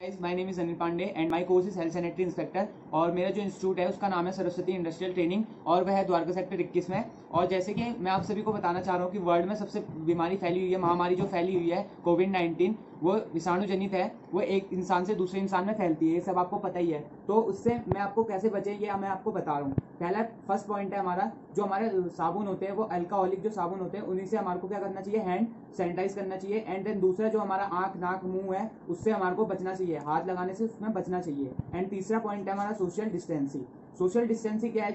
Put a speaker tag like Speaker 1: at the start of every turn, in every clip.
Speaker 1: My name is Anil Pandey and my course is health sanitary inspector. और मेरा जो institute है उसका नाम है सरस्वती इंडस्ट्रियल ट्रेनिंग और वह है द्वारका सेक्टर 21 में। और जैसे कि मैं आप सभी को बताना चाह रहा हूँ कि वर्ल्ड में सबसे बीमारी फैली हुई है, महामारी जो फैली हुई है कोविड-19, वो विषाणु जनित है। वो एक इंसान से दूसरे इंसान में फैलती है, ये सब आपको पता ही है। तो उससे मैं आपको कैसे बचे ये मैं आपको बता रहा हूँ। पहला फर्स्ट पॉइंट है हमारा, जो हमारे साबुन होते हैं वो अल्कोहलिक जो साबुन होते हैं उन्हीं से हमारे को क्या करना चाहिए, हैंड सैनिटाइज करना चाहिए। एंड देन दूसरा जो हमारा आंख नाक मुंह है उससे हमारे को बचना चाहिए, हाथ लगाने से उसमें बचना चाहिए। एंड तीसरा पॉइंट है हमारा सोशल डिस्टेंसिंग। सोशल डिस्टेंसिंग क्या है,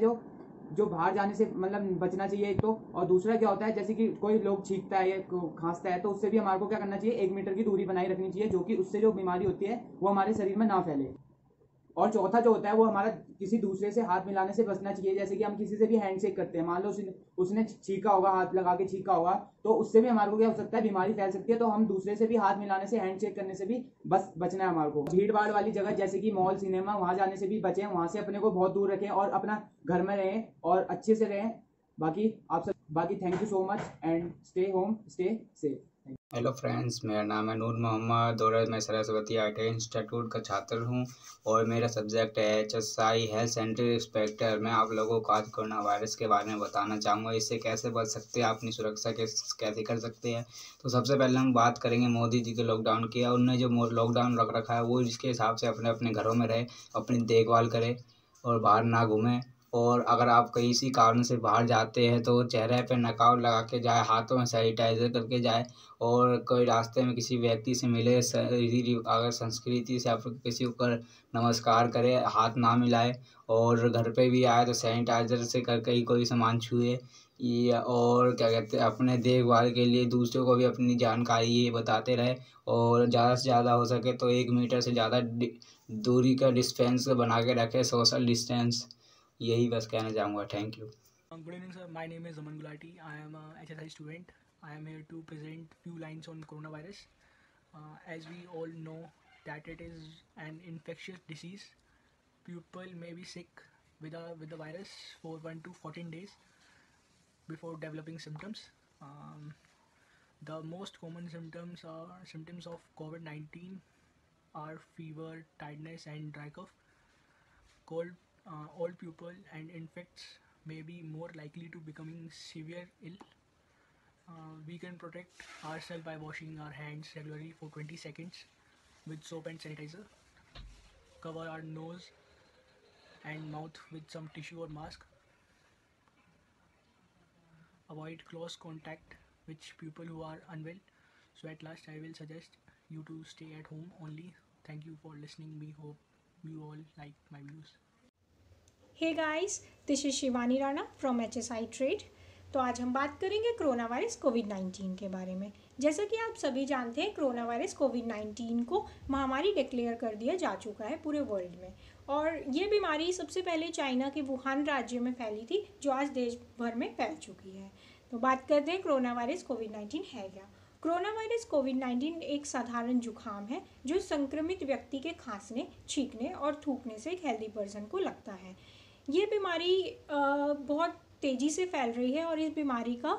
Speaker 1: जो बाहर जाने से मतलब बचना चाहिए एक तो। और दूसरा क्या होता है, जैसे कि कोई लोग छींकता है या खांसता है तो उससे भी हमारे को क्या करना चाहिए, 1 मीटर की दूरी बनाए रखनी चाहिए, जो कि उससे जो बीमारी होती है वो हमारे शरीर में ना फैले। और चौथा जो होता है वो हमारा किसी दूसरे से हाथ मिलाने से बचना चाहिए। जैसे कि हम किसी से भी हैंड शेक करते हैं, मान लो उसने छींका होगा, हाथ लगा के छींका होगा, तो उससे भी हमारे को क्या हो सकता है, बीमारी फैल सकती है। तो हम दूसरे से भी हाथ मिलाने से, हैंड शेक करने से भी बस बचना है हमारे को। भीड़ भाड़ वाली जगह जैसे कि मॉल सिनेमा, वहां जाने से भी बचें, वहां से अपने को बहुत दूर रखें और अपना घर में रहें और अच्छे से रहें। बाकी thank you so much and stay home, stay safe.
Speaker 2: Hello friends, मेरा नाम है नूर मोहम्मद और मैं सरस्वती IIT इंस्टीट्यूट का छात्र हूं और मेरा सब्जेक्ट है HSI हेल्थ सेंटर इंस्पेक्टर। मैं आप लोगों को आज कोरोना वायरस के बारे में बताना चाहूँगा, इससे कैसे बच सकते हैं, अपनी सुरक्षा कैसे कर सकते हैं। तो सबसे पहले हम बात करेंगे मोदी जी के लॉकडाउन की। उन्होंने जो लॉकडाउन रख रखा है वो इसके हिसाब से अपने अपने घरों में रहे, अपनी देखभाल करें और बाहर ना घूमें। और अगर आप किसी कारण से बाहर जाते हैं तो चेहरे पे नकाब लगा के जाए, हाथों में सैनिटाइजर करके जाए। और कोई रास्ते में किसी व्यक्ति से मिले, अगर संस्कृति से आप किसी को नमस्कार करें, हाथ ना मिलाए। और घर पे भी आए तो सैनिटाइजर से करके ही कोई सामान छुए। ये और क्या कहते हैं, अपने देखभाल के लिए दूसरों को भी अपनी जानकारी ये बताते रहे। और ज़्यादा से ज़्यादा हो सके तो 1 मीटर से ज़्यादा दूरी का डिस्टेंस बना के रखें, सोशल डिस्टेंस। यही बस कहना चाहूँगा। Thank you.
Speaker 3: Good evening, sir. My name is Aman Gulati. I am a HSI student. I am here to present few lines on coronavirus. As we all know that it is an infectious disease. People may be sick with the virus for 1 to 14 days before developing symptoms. Um, the most common symptoms of COVID-19 are fever, tiredness, and dry cough. Cold, old people and infects may be more likely to becoming severe ill. We can protect ourselves by washing our hands regularly for 20 seconds with soap and sanitizer. Cover our nose and mouth with some tissue or mask. Avoid close contact with people who are unwell. So at last I will suggest you to stay at home only. Thank you for listening me. Hope you all like my views.
Speaker 4: Hey guys, this is Shivani Rana from HSI trade. तो आज हम बात करेंगे corona virus कोविड-19 के बारे में। जैसा कि आप सभी जानते हैं, कोरोना वायरस कोविड-19 को महामारी डिक्लेयर कर दिया जा चुका है पूरे वर्ल्ड में। और ये बीमारी सबसे पहले चाइना के वुहान राज्य में फैली थी, जो आज देश भर में फैल चुकी है। तो बात करते हैं कोरोना वायरस कोविड-19 है क्या। कोरोना वायरस कोविड-19 एक साधारण जुकाम है जो संक्रमित व्यक्ति के खांसने, छींकने और थूकने से एक हेल्दी पर्सन को लगता है। ये बीमारी बहुत तेज़ी से फैल रही है और इस बीमारी का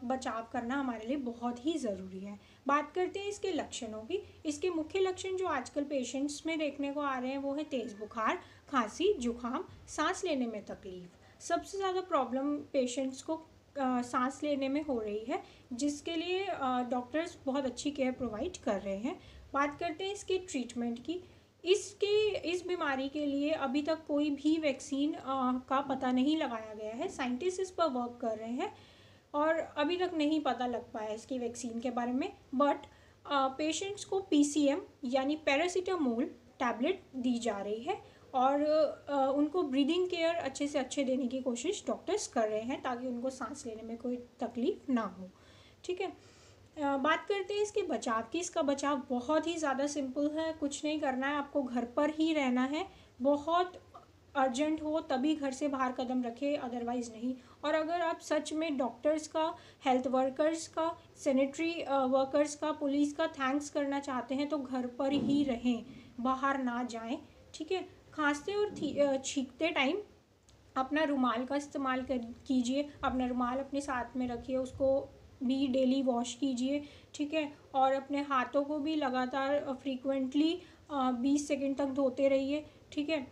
Speaker 4: बचाव करना हमारे लिए बहुत ही ज़रूरी है। बात करते हैं इसके लक्षणों की। इसके मुख्य लक्षण जो आजकल पेशेंट्स में देखने को आ रहे हैं वो है तेज़ बुखार, खांसी, जुकाम, सांस लेने में तकलीफ। सबसे ज़्यादा प्रॉब्लम पेशेंट्स को सांस लेने में हो रही है, जिसके लिए डॉक्टर्स बहुत अच्छी केयर प्रोवाइड कर रहे हैं। बात करते हैं इसके ट्रीटमेंट की। इस बीमारी के लिए अभी तक कोई भी वैक्सीन का पता नहीं लगाया गया है। साइंटिस्ट इस पर वर्क कर रहे हैं और अभी तक नहीं पता लग पाया इसकी वैक्सीन के बारे में। बट पेशेंट्स को PCM यानी पैरासीटामोल टैबलेट दी जा रही है और उनको ब्रीदिंग केयर अच्छे से अच्छे देने की कोशिश डॉक्टर्स कर रहे हैं ताकि उनको सांस लेने में कोई तकलीफ ना हो। ठीक है, बात करते हैं इसके बचाव की। इसका बचाव बहुत ही ज़्यादा सिंपल है, कुछ नहीं करना है, आपको घर पर ही रहना है। बहुत अर्जेंट हो तभी घर से बाहर कदम रखें, अदरवाइज़ नहीं। और अगर आप सच में डॉक्टर्स का, हेल्थ वर्कर्स का, सैनिटरी वर्कर्स का, पुलिस का थैंक्स करना चाहते हैं तो घर पर ही रहें, बाहर ना जाएं। ठीक है, खांसते और छींकते टाइम अपना रुमाल का इस्तेमाल कीजिए। अपना रुमाल अपने साथ में रखिए, उसको भी डेली वॉश कीजिए। ठीक है, और अपने हाथों को भी लगातार फ्रीक्वेंटली 20 सेकंड तक धोते रहिए, ठीक है।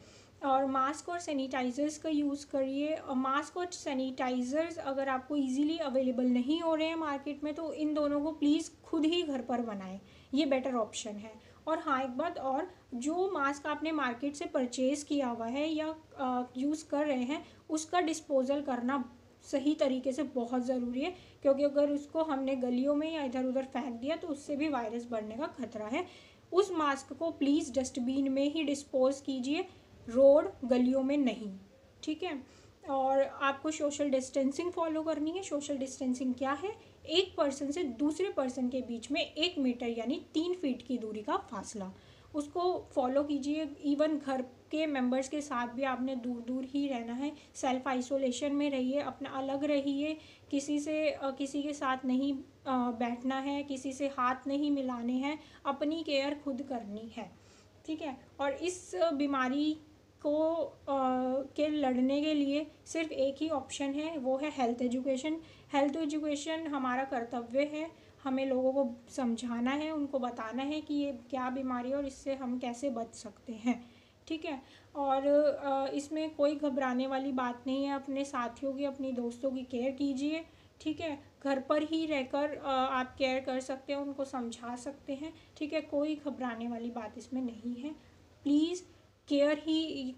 Speaker 4: और मास्क और सैनिटाइज़र्स का यूज़ करिए। और मास्क और सैनिटाइज़र्स अगर आपको इजीली अवेलेबल नहीं हो रहे हैं मार्केट में, तो इन दोनों को प्लीज़ खुद ही घर पर बनाएं, ये बेटर ऑप्शन है। और हाँ, एक बात और, जो मास्क आपने मार्केट से परचेज़ किया हुआ है या यूज़ कर रहे हैं, उसका डिस्पोज़ल करना सही तरीके से बहुत ज़रूरी है, क्योंकि अगर उसको हमने गलियों में या इधर उधर फेंक दिया तो उससे भी वायरस बढ़ने का खतरा है। उस मास्क को प्लीज़ डस्टबिन में ही डिस्पोज़ कीजिए, रोड गलियों में नहीं, ठीक है। और आपको सोशल डिस्टेंसिंग फॉलो करनी है। सोशल डिस्टेंसिंग क्या है? एक पर्सन से दूसरे पर्सन के बीच में 1 मीटर यानी 3 फीट की दूरी का फासला, उसको फॉलो कीजिए। इवन घर के मेंबर्स के साथ भी आपने दूर दूर ही रहना है। सेल्फ आइसोलेशन में रहिए, अपना अलग रहिए, किसी के साथ नहीं बैठना है, किसी से हाथ नहीं मिलाने हैं, अपनी केयर खुद करनी है, ठीक है। और इस बीमारी के लड़ने के लिए सिर्फ एक ही ऑप्शन है, वो है हेल्थ एजुकेशन। हेल्थ एजुकेशन हमारा कर्तव्य है, हमें लोगों को समझाना है, उनको बताना है कि ये क्या बीमारी है और इससे हम कैसे बच सकते हैं, ठीक है। और इसमें कोई घबराने वाली बात नहीं है। अपने साथियों की, अपनी दोस्तों की केयर कीजिए, ठीक है। घर पर ही रहकर आप केयर कर सकते हैं, उनको समझा सकते हैं, ठीक है। कोई घबराने वाली बात इसमें नहीं है। प्लीज़ केयर ही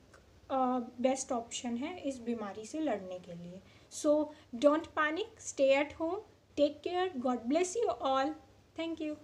Speaker 4: बेस्ट ऑप्शन है इस बीमारी से लड़ने के लिए। So don't panic, stay at home, take care, God bless you all, thank you.